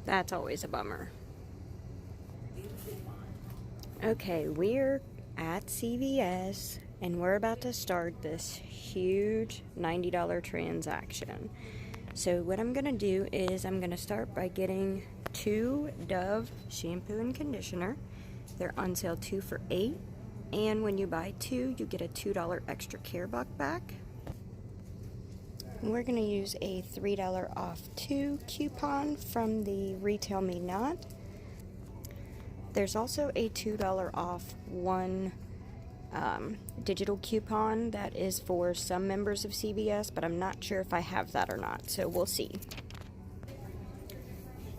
That's always a bummer. Okay, we're at CVS and we're about to start this huge $90 transaction. So what I'm going to do is I'm going to start by getting 2 Dove shampoo and conditioner. They're on sale 2 for $8. And when you buy 2, you get a $2 extra care buck back. We're going to use a $3 off 2 coupon from the Retail Me Not. There's also a $2 off 1 digital coupon that is for some members of CVS, but I'm not sure if I have that or not, so we'll see.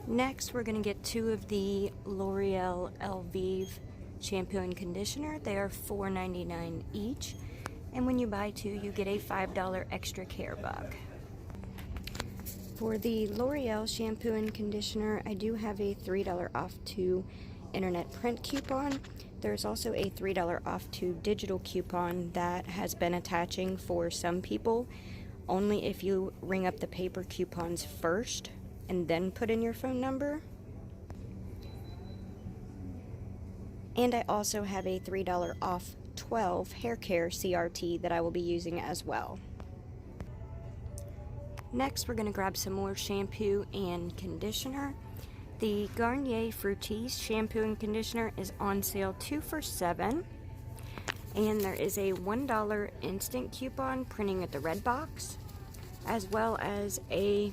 Next, we're going to get 2 of the L'Oreal Elvive shampoo and conditioner. They are $4.99 each, and when you buy 2, you get a $5 extra care buck. For the L'Oreal shampoo and conditioner, I do have a $3 off 2 internet print coupon. There's also a $3 off 2 digital coupon that has been attaching for some people, only if you ring up the paper coupons first and then put in your phone number. And I also have a $3 off 12 hair care CRT that I will be using as well. Next, we're going to grab some more shampoo and conditioner. The Garnier Fructis shampoo and conditioner is on sale 2 for $7. And there is a $1 instant coupon printing at the red box, as well as a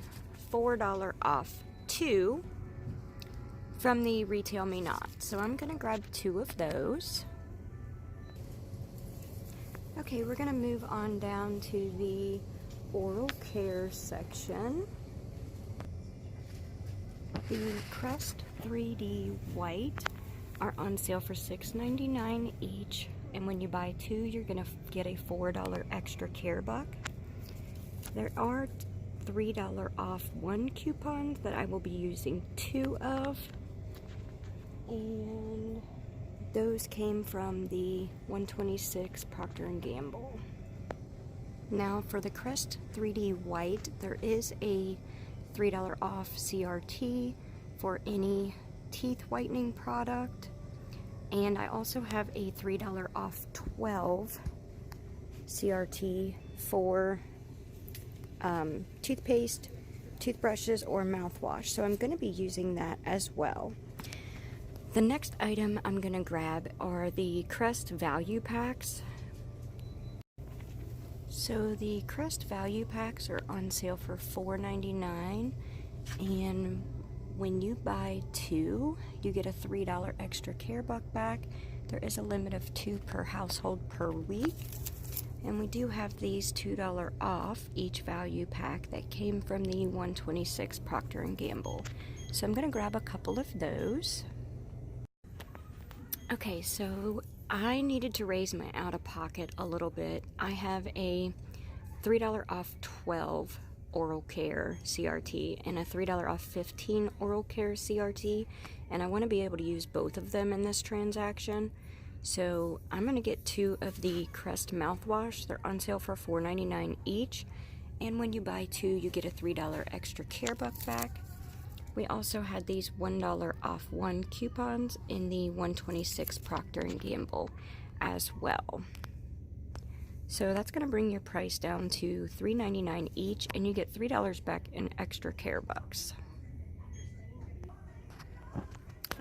$4 off 2 from the Retail Me Not. So I'm going to grab 2 of those. Okay, we're going to move on down to the oral care section. The Crest 3D White are on sale for $6.99 each, and when you buy 2, you're going to get a $4 extra care buck. There are $3 off 1 coupons that I will be using 2 of, and those came from the 126 Procter & Gamble. Now for the Crest 3D White, there is a $3 off CRT for any teeth whitening product, and I also have a $3 off 12 CRT for toothpaste, toothbrushes, or mouthwash, so I'm going to be using that as well. The next item I'm going to grab are the Crest Value Packs. So the Crest Value Packs are on sale for $4.99, and when you buy 2, you get a $3 extra care buck back. There is a limit of 2 per household per week, and we do have these $2 off each value pack that came from the 126 Procter & Gamble. So I'm going to grab a couple of those. Okay, so I needed to raise my out-of-pocket a little bit. I have a $3 off 12 oral care CRT and a $3 off 15 oral care CRT, and I want to be able to use both of them in this transaction. So I'm going to get 2 of the Crest mouthwash. They're on sale for $4.99 each, and when you buy 2, you get a $3 extra care buck back. We also had these $1 off 1 coupons in the 126 Procter & Gamble as well. So that's going to bring your price down to $3.99 each, and you get $3 back in extra care bucks.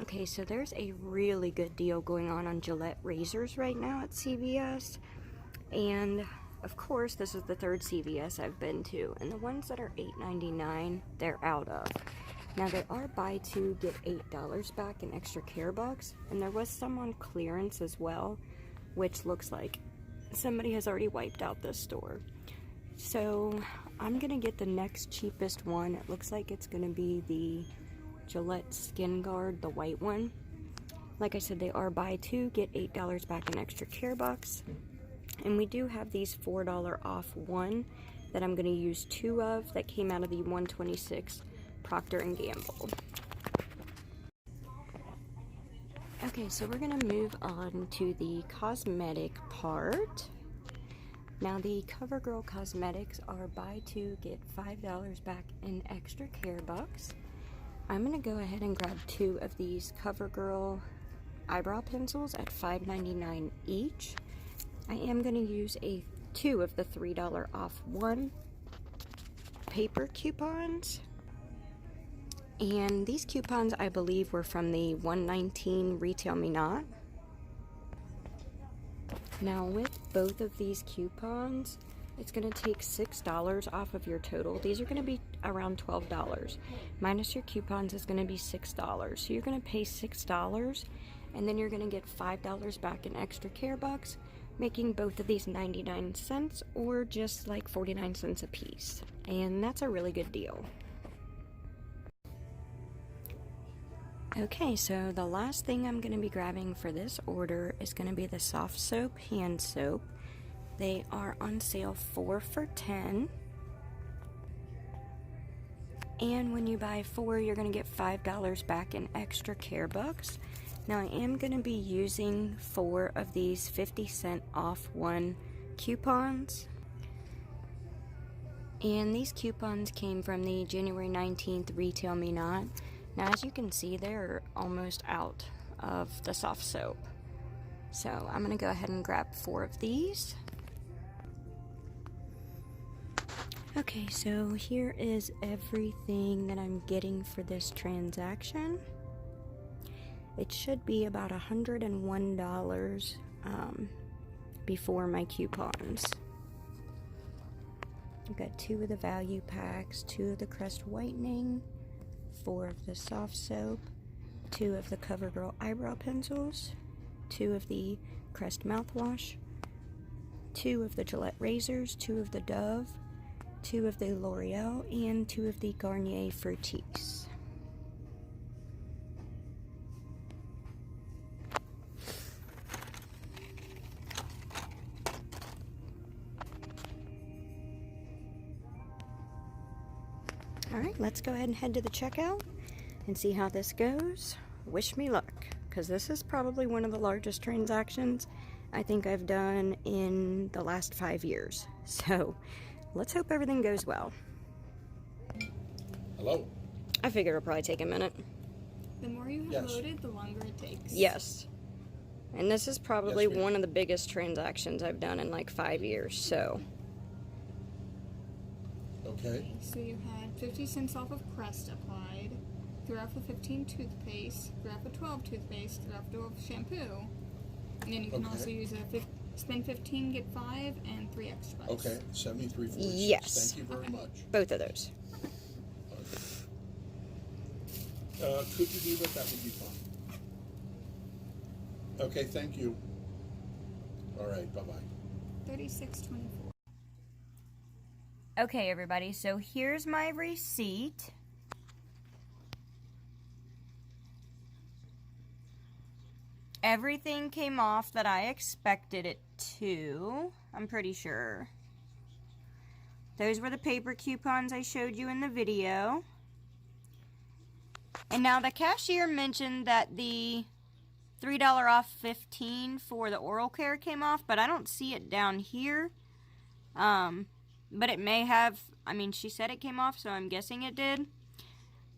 Okay, so there's a really good deal going on Gillette razors right now at CVS, and of course this is the 3rd CVS I've been to, and the ones that are $8.99 they're out of. Now they are buy 2 get $8 back in extra care bucks, and there was some on clearance as well, which looks like somebody has already wiped out this store. So I'm gonna get the next cheapest one. It looks like it's gonna be the Gillette Skin Guard, the white one. Like I said, they are buy 2 get $8 back in extra care bucks, and we do have these $4 off 1 that I'm gonna use 2 of that came out of the 126 Procter & Gamble. Okay, so we're going to move on to the cosmetic part. Now the CoverGirl cosmetics are buy 2 get $5 back in extra care bucks. I'm going to go ahead and grab 2 of these CoverGirl eyebrow pencils at $5.99 each. I am going to use 2 of the $3 off 1 paper coupons. And these coupons, I believe, were from the $1.19 Retail Me Not. Now, with both of these coupons, it's going to take $6 off of your total. These are going to be around $12. Minus your coupons is going to be $6. So you're going to pay $6, and then you're going to get $5 back in extra care bucks, making both of these 99 cents or just like 49 cents a piece. And that's a really good deal. Okay, so the last thing I'm going to be grabbing for this order is going to be the soft soap hand soap. They are on sale 4 for $10. And when you buy 4, you're going to get $5 back in extra care bucks. Now, I am going to be using 4 of these 50-cent off 1 coupons. And these coupons came from the January 19th Retail Me Not. Now, as you can see, they're almost out of the soft soap. So I'm going to go ahead and grab 4 of these. Okay, so here is everything that I'm getting for this transaction. It should be about $101 before my coupons. I've got 2 of the value packs, 2 of the crest whitening, 4 of the soft soap, 2 of the CoverGirl eyebrow pencils, 2 of the crest mouthwash, 2 of the Gillette razors, 2 of the Dove, 2 of the L'Oreal, and 2 of the Garnier Fructis. Alright, let's go ahead and head to the checkout and see how this goes. Wish me luck, because this is probably one of the largest transactions I think I've done in the last 5 years. So, let's hope everything goes well. Hello? I figure it'll probably take a minute. The more you have loaded, the longer it takes. Yes. And this is probably one of the biggest transactions I've done in like 5 years, so. Okay. So you had 50 cents off of Crest applied, 3 off of 15 toothpaste, 3 off of 12 toothpaste, 3 off of 12 shampoo. And then you can also use spend 15, get 5, and 3 extra bucks. Okay, 73.46. Yes. Thank you very much. Both of those. Could you do that? That would be fine. Okay, thank you. All right, bye-bye. 36.24. Okay, everybody, so here's my receipt. Everything came off that I expected it to, I'm pretty sure. Those were the paper coupons I showed you in the video. And now the cashier mentioned that the $3 off 15 for the oral care came off, but I don't see it down here. But it may have, I mean, she said it came off, so I'm guessing it did.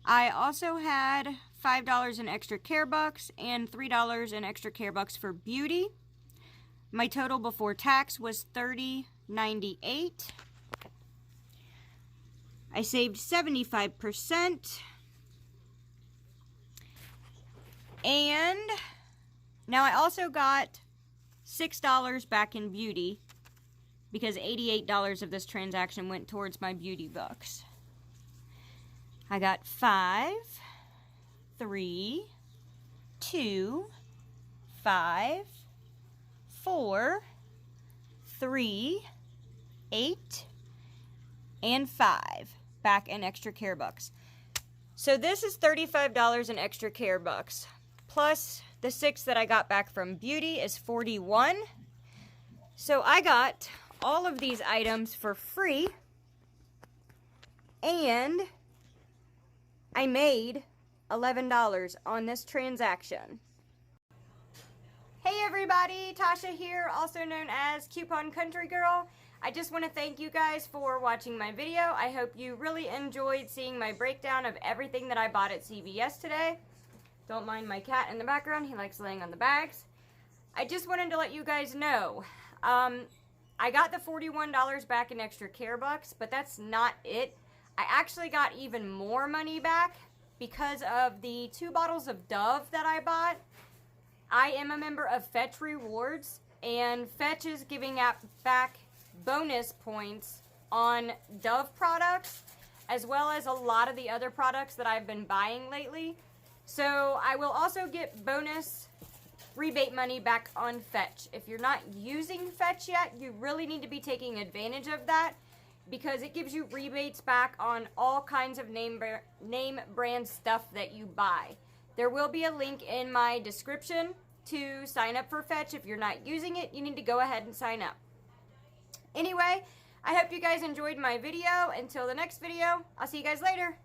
I also had $5 in extra care bucks and $3 in extra care bucks for beauty. My total before tax was $30.98. I saved 75%. And now I also got $6 back in beauty, because $88 of this transaction went towards my beauty bucks. I got 5, 3, 2, 5, 4, 3, 8, and 5 back in extra care bucks. So this is $35 in extra care bucks. Plus the 6 that I got back from beauty is 41. So I got all of these items for free, and I made $11 on this transaction. Hey everybody, Tasha here, also known as Coupon Country Girl. I just want to thank you guys for watching my video. I hope you really enjoyed seeing my breakdown of everything that I bought at CVS today. Don't mind my cat in the background. He likes laying on the bags. I just wanted to let you guys know, I got the $41 back in extra care bucks, but that's not it. I actually got even more money back because of the 2 bottles of Dove that I bought. I am a member of Fetch Rewards, and Fetch is giving back bonus points on Dove products, as well as a lot of the other products that I've been buying lately. So I will also get bonus rebate money back on Fetch. If you're not using Fetch yet, you really need to be taking advantage of that, because it gives you rebates back on all kinds of name brand stuff that you buy. There will be a link in my description to sign up for Fetch. If you're not using it, you need to go ahead and sign up. Anyway, I hope you guys enjoyed my video. Until the next video, I'll see you guys later.